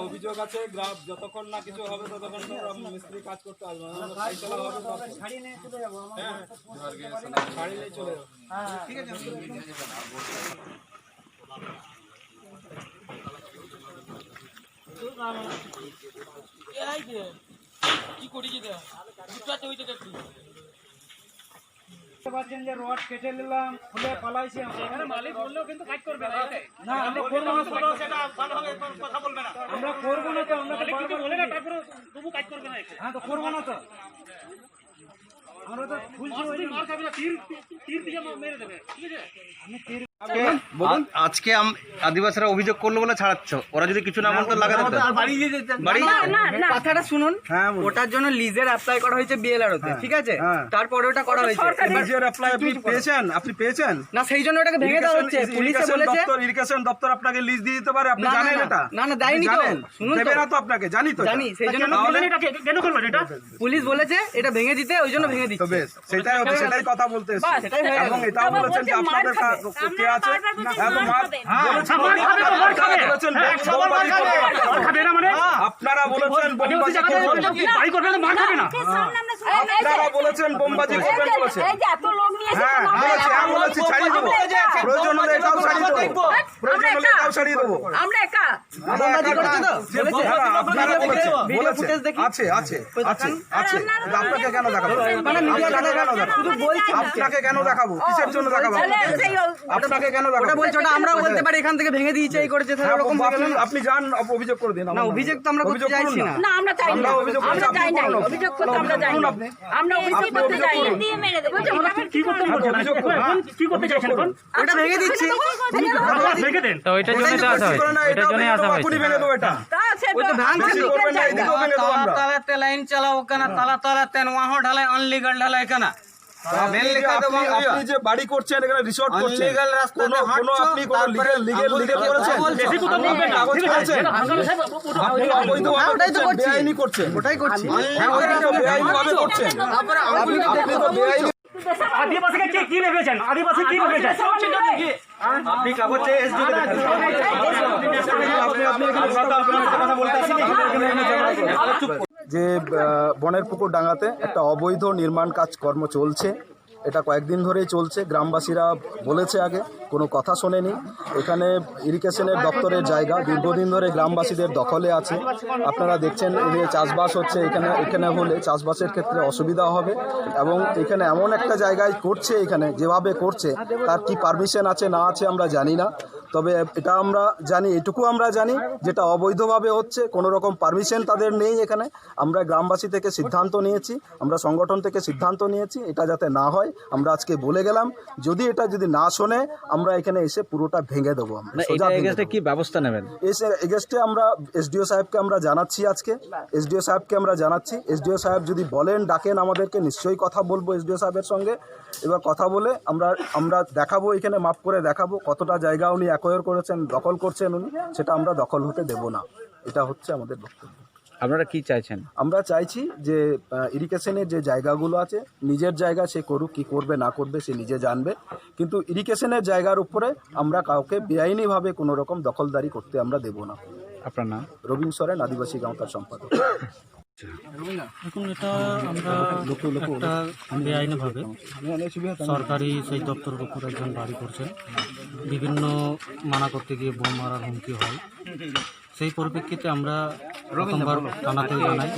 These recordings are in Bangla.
অভিযোগ আছে যতক্ষণ না কিছু হবে ততক্ষণ মিস্ত্রি কাজ করতে আসবে ছাড়ি নিয়ে চলে যাবো ছাড়ি নিয়ে চলে যাবো ঠিক আছে কি করি পাচ্ছেন যে রড কেটে নিলাম খুলে পালাইছি মালিক বললেও কিন্তু কাজ করবে না আমরা করবো না সেটা ভালোভাবে কথা বলবে না আমরা করবো না তো আমরা কিছু বলে না তারপরে তবু কাজ করবে না হ্যাঁ তো করবো না তো আমরা তো ফুল মার খাবে না তীর দিয়ে মেরে দেবে ঠিক আছে আমি তীর আজকে আদিবাসীরা অভিযোগ করলো বলে ছাড়াচ্ছ, ওরা যদি কিছু না বলতো লাগাতে কথাটা শুনুন। ওটার জন্য লিজের অ্যাপ্লাই করা হয়েছে বিএলআরও তে, ঠিক আছে? তারপরে ওটা করা হয়েছে। লিজের অ্যাপ্লাই আপনি পেয়েছেন না, সেই জন্য ওটাকে ভেঙে দেওয়া হচ্ছে। পুলিশে বলেছে ইরিগেশন দপ্তর আপনাকে লিজ দিয়ে দিতে পারে, আপনি জানেন এটা? না দেয়নি তো, শুনুন দেবে না তো আপনাকে, জানি তো, জানি। সেই জন্য কেন করবেন এটা? পুলিশ বলেছে এটা ভেঙে দিতে, ওই জন্য ভেঙে দিচ্ছে। বেশ, সেটাই কথা বলতে এসেছি। এবং এটাও বলেছেন যে আপনাদের কে আছে আপনারা বলেছেন বোমবাজি করবেন বোমবাজি করবেন বলেছেন। হ্যাঁ বলেছি, ছাড়িয়ে দেবো, প্রয়োজন হলে এটাও ছাড়িয়ে দেবো, প্রয়োজন হলে এটাও ছাড়িয়ে দেবো। আপনাকে কেন দেখাবো? আপনাকে কেন দেখাবো? কিসের জন্য দেখাবো? আপনাকে কেন দেখাবো? আমরা বলতে পারি এখান থেকে ভেঙে দিয়েছে, এই করেছে, আপনি যান অভিযোগ করে দিন। না, অভিযোগ তো আমরা করতে চাইছি না। না, আমরা চাই না, আমরা চাই না অভিযোগ করতে, আমরা চাই না, আমরা অভিযোগ করতে চাই না, দিয়ে মেরে দেব। কি করতে চাইছেন এখন? ওটা ভেঙে দিচ্ছি, ভেঙে দেন তো ওইটার জন্য তো আসা হয়েছে, এটার জন্য আসা হয়েছে। আপনি ভেঙে দেবো এটা, ওই তো ভাঙছে। করবেন না, এদিকেও ভেঙে দেবো আমরা। তালাতে লাইন চালাও কেন? তালাতে ওয়াহো ঢালাই আনলিগাল ঢালাই কেন? আপনি যে বাড়ি করছেন, এখানে রিসর্ট করছেন, কোনো আপনি কোনো লিগ্যাল করেছেন? কাগজ করেছেন? আপনি অবৈধভাবে করছেন, বেআইনি করছেন। ওটাই করছি। বেআইনিভাবে করছেন আপনি তো বেআইনি। আদিবাসীকে কি ভেবেছেন? আদিবাসী কি ভেবেছেন? আপনি কাগজে এসডিও যে বনের পুকুর ডাঙ্গাতে একটা অবৈধ নির্মাণ কাজকর্ম চলছে। এটা কয়েকদিন ধরেই চলছে। গ্রামবাসীরা বলেছে, আগে কোনো কথা শোনেনি। এখানে ইরিগেশনের দপ্তরের জায়গা দীর্ঘদিন ধরে গ্রামবাসীদের দখলে আছে। আপনারা দেখছেন এখানে চাষবাস হচ্ছে, এখানে হলে চাষবাসের ক্ষেত্রে অসুবিধা হবে। এবং এখানে এমন একটা জায়গায় করছে, এখানে যেভাবে করছে তার কি পারমিশন আছে না আছে আমরা জানি না। তবে এটা আমরা জানি, এটুকু আমরা জানি যেটা অবৈধভাবে হচ্ছে, কোনো রকম পারমিশন তাদের নেই এখানে। আমরা গ্রামবাসী থেকে সিদ্ধান্ত নিয়েছি, আমরা সংগঠন থেকে সিদ্ধান্ত নিয়েছি এটা যাতে না হয়। আমরা আজকে বলে গেলাম, যদি না শোনে আমরা এখানে এসে পুরোটা ভেঙে দেবো। কি ব্যবস্থা নেবেন? এগেস্টে আমরা এসডিও সাহেবকে আমরা জানাচ্ছি, আজকে এসডিও সাহেবকে আমরা জানাচ্ছি। এসডিও সাহেব যদি বলেন, ডাকেন আমাদেরকে, নিশ্চয়ই কথা বলবো এসডিও সাহেবের সঙ্গে। এবার কথা বলে আমরা দেখাবো, এখানে মাপ করে দেখাবো কতটা জায়গা উনি অ্যাকোয়ার করেছেন, দখল করছেন উনি, সেটা আমরা দখল হতে দেব না। এটা হচ্ছে আমাদের বক্তব্য। আপনারা কি চাইছেন? আমরা চাইছি যে ইরিগেশনের যে জায়গাগুলো আছে নিজের জায়গা সে করুক, কী করবে না করবে সে নিজে জানবে, কিন্তু ইরিগেশনের জায়গার উপরে আমরা কাউকে বেআইনিভাবে কোনো রকম দখলদারি করতে আমরা দেব না। আপনার নাম? রবীন সরেন, আদিবাসী গাঁওতার সম্পাদক। এখন এটা আমরা একটা বেআইনিভাবে সরকারি সেই দপ্তরের উপর একজন বাড়ি করছেন, বিভিন্ন মানা করতে গিয়ে বোম মারার হুমকি হয়। সেই পরিপ্রেক্ষিতে আমরা প্রথমবার থানাতেও জানাই,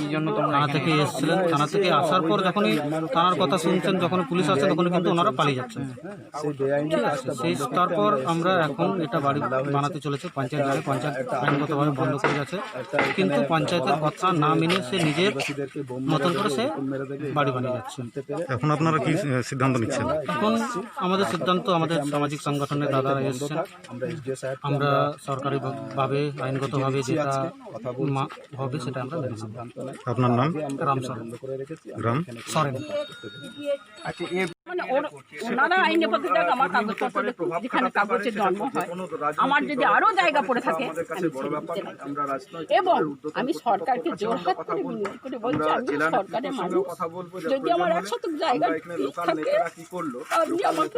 থানা থেকে এসেছিলেন, থানা থেকে আসার পর যখনই থানার কথা শুনছেন, যখন পুলিশ আসছে তখনই কিন্তু ওনারা পালিয়ে যাচ্ছেন। সেই তারপর আমরা এখন এটা বাড়ি বানাতে চলেছে পঞ্চায়েত জায়গায়, পঞ্চায়েত আইনগতভাবে বন্ধ করে গেছে, কিন্তু পঞ্চায়েতের কথা না মেনে সে নিজের মতন করে সে বাড়ি বানিয়ে যাচ্ছে। এখন আপনারা কি সিদ্ধান্ত নিচ্ছেন? এখন আমাদের সিদ্ধান্ত, আমাদের সামাজিক সংগঠনের দাদারা এসেছেন, আমরা সরকারিভাবে আইনগতভাবে যেটা হবে সেটা আমরা মেনে নেব। আপনার নাম? রাম সরেন। গ্রাম? সরেন। মানে ওনারা আইনে পথে যাক, আমার কাগজপত্র দেখুন, যেখানে কাগজের জন্ম হয়, আমার যদি আরো জায়গা পড়ে থাকে এবং আমি সরকারকে জোরহাত করে বিনতি করে বলছি, আমি সরকারের মানুষ, যদি আমার 1 শতক জায়গা থাকে আপনি আমাকে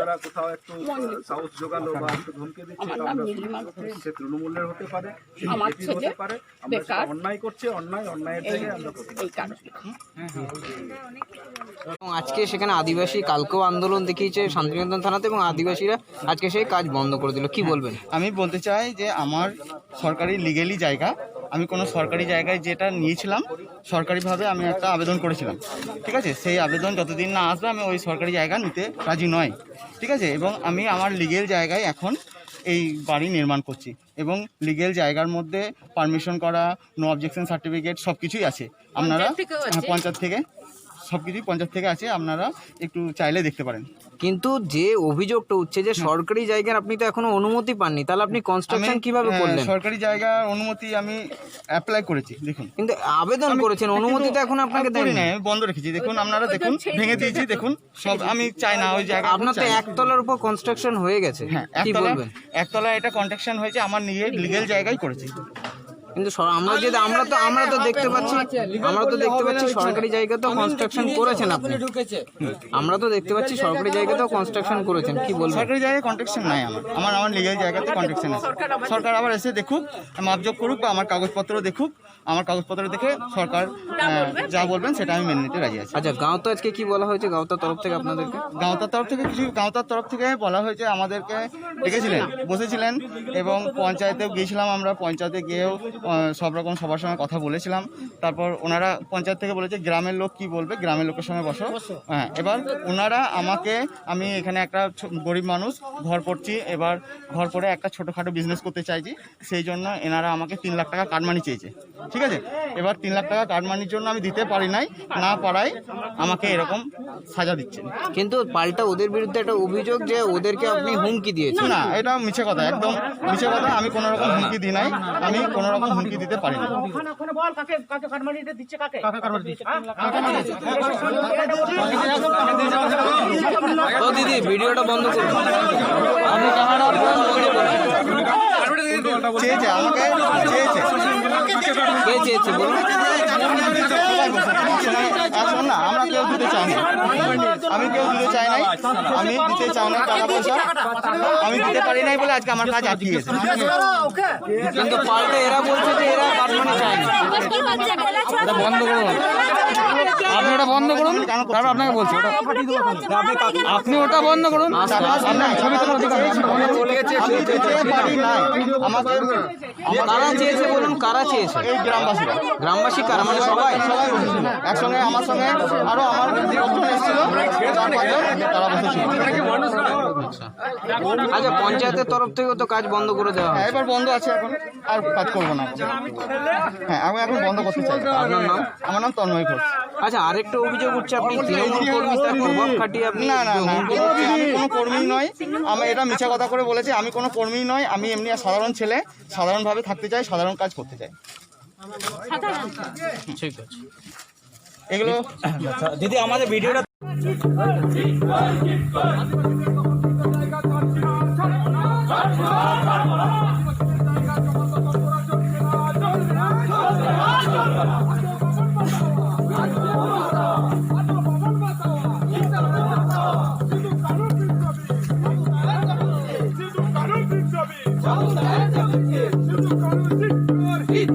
আমার নাম নীলিমা, আমার ছেলে বেকার এই কারণে। আজকে সেখানে আদিবাসী কালকেও আন্দোলন দেখিয়েছে শান্তিনিকেতন থানাতে, এবং আদিবাসীরা আজকে সেই কাজ বন্ধ করে দিল, কি বলবেন? আমি বলতে চাই যে আমার সরকারি লিগেলি জায়গা, আমি কোনো সরকারি জায়গায় যেটা নিয়েছিলাম সরকারিভাবে আমি একটা আবেদন করেছিলাম, ঠিক আছে, সেই আবেদন যতদিন না আসবে আমি ওই সরকারি জায়গা নিতে রাজি নয়, ঠিক আছে, এবং আমি আমার লিগেল জায়গায় এখন এই বাড়ি নির্মাণ করছি, এবং লিগেল জায়গার মধ্যে পারমিশন করা, নো অবজেকশন সার্টিফিকেট সব কিছুই আছে। আপনারা পঞ্চায়েত থেকে সব কিছুই পঞ্চায়েত থেকে আছে, আপনারা একটু চাইলে দেখতে পারেন। কিন্তু যে অভিযোগটা উঠছে যে সরকারি জায়গার আপনি তো এখনো অনুমতি পাননি, তাহলে আপনি কনস্ট্রাকশন কিভাবে করলেন? সরকারি জায়গার অনুমতি আমি অ্যাপ্লাই করেছি, দেখুন, কিন্তু আবেদন করেছেন, অনুমতি তো এখন আপনাকে দেয়নি। আমি বন্ধ রেখেছি, দেখুন আপনারা দেখুন, ভেঙে দিয়েছি, দেখুন সব। আমি চাই না ওই জায়গা। আপনার তো একতলার উপর কনস্ট্রাকশন হয়ে গেছে, হ্যাঁ, কি বলবেন? একতলা এটা কন্ট্রাকশন হয়েছে, আমার নিজের লিগেল জায়গায় করেছি। কিন্তু আমরা তো দেখতে পাচ্ছি সরকারি জায়গাতেও কনস্ট্রাকশন করেছেন আপনি, আমরা তো দেখতে পাচ্ছি সরকারি জায়গাতেও কনস্ট্রাকশন করেছেন, কি বলবেন? সরকারি জায়গায় কন্ট্রাকশন নাই, আমার লিগেল জায়গাতে কন্ট্রাকশন আছে। সরকার আবার এসে দেখুক, মাপজোক করুক, বা আমার কাগজপত্র দেখুক, আমার কাগজপত্র দেখে সরকার যা বলবেন সেটা আমি মেনে নিতে রাজি আছি। আচ্ছা, গাঁওতা আজকে কি বলা হয়েছে গাঁওতার তরফ থেকে আপনাদেরকে? গাঁওতার তরফ থেকে বলা হয়েছে, আমাদেরকে ডেকেছিলেন, বসেছিলেন, এবং পঞ্চায়েতেও গিয়েছিলাম, আমরা পঞ্চায়েতে গিয়েও সব রকম সবার সঙ্গে কথা বলেছিলাম। তারপর ওনারা পঞ্চায়েত থেকে বলেছে গ্রামের লোক কি বলবে, গ্রামের লোকের সঙ্গে বসো। হ্যাঁ, এবার ওনারা আমাকে, আমি এখানে একটা গরিব মানুষ, ঘর পড়ছি, এবার ঘর পড়ে একটা ছোটোখাটো বিজনেস করতে চাইছি, সেই জন্য এনারা আমাকে 3 লাখ টাকা কাটমানি চেয়েছে, ঠিক আছে। এবার 3 লাখ টাকা কাটমানির জন্য আমি দিতে পারি নাই, না পারায় আমাকে এরকম সাজা দিচ্ছেন। কিন্তু পাল্টা ওদের বিরুদ্ধে একটা অভিযোগ যে ওদেরকে আপনি হুমকি দিয়েছেন। না, এটা মিছে কথা, একদম মিছে কথা। আমি কোনো রকম হুমকি দিই নাই, আমি কোনো রকম হুমকি দিতে পারি না। ও দিদি, ভিডিওটা বন্ধ করুন। চেয়েছে আমাকে, কে চেয়েছে বলুন? আসুন না, আমরা কেউ দিতে চাই না, আমি কেউ দিতে চাই নাই, আমি দিতে চাই না টাকা পয়সা, আমি দিতে পারি নাই বলে আজকে আমার কাজ আটকে গেছে। কিন্তু পাল্টে এরা বলছে যে এরা কাটমানি চায় না। এটা বন্ধ করুন, আপনি ওটা বন্ধ করুন, তারপর আপনাকে বলছি আপনি ওটা বন্ধ করুন। কারা চেয়েছে বলুন, কারা চেয়েছে? এই গ্রামবাসীরা। গ্রামবাসী কারা, মানে সবাই? একসঙ্গে আমার সঙ্গে আরো আমার এসেছিল, তারা বসেছিল। আচ্ছা, পঞ্চায়েতের তরফ থেকেও তো কাজ বন্ধ করে দেওয়া হয়। এবার বন্ধ আছে, এখন আর কাজ করবো না। হ্যাঁ, আমি এখন বন্ধ করতে চাই। আপনার নাম? আমার নাম তন্ময় ঘোষ। আচ্ছা, আরেকটা অভিযোগ উঠছে আপনি তৃণমূল কর্মী, তার প্রভাব খাটিয়ে আপনি। না, আমি কোনো কর্মী নয়, আমি এটা মিথ্যা কথা করে বলেছি, আমি কোনো কর্মী নয়, আমি এমনি সাধারণ ছেলে, সাধারণভাবে থাকতে চাই, সাধারণ কাজ করতে চাই। ঠিক আছে, এগুলো দিদি আমাদের ভিডিওটা Come on! ঠিক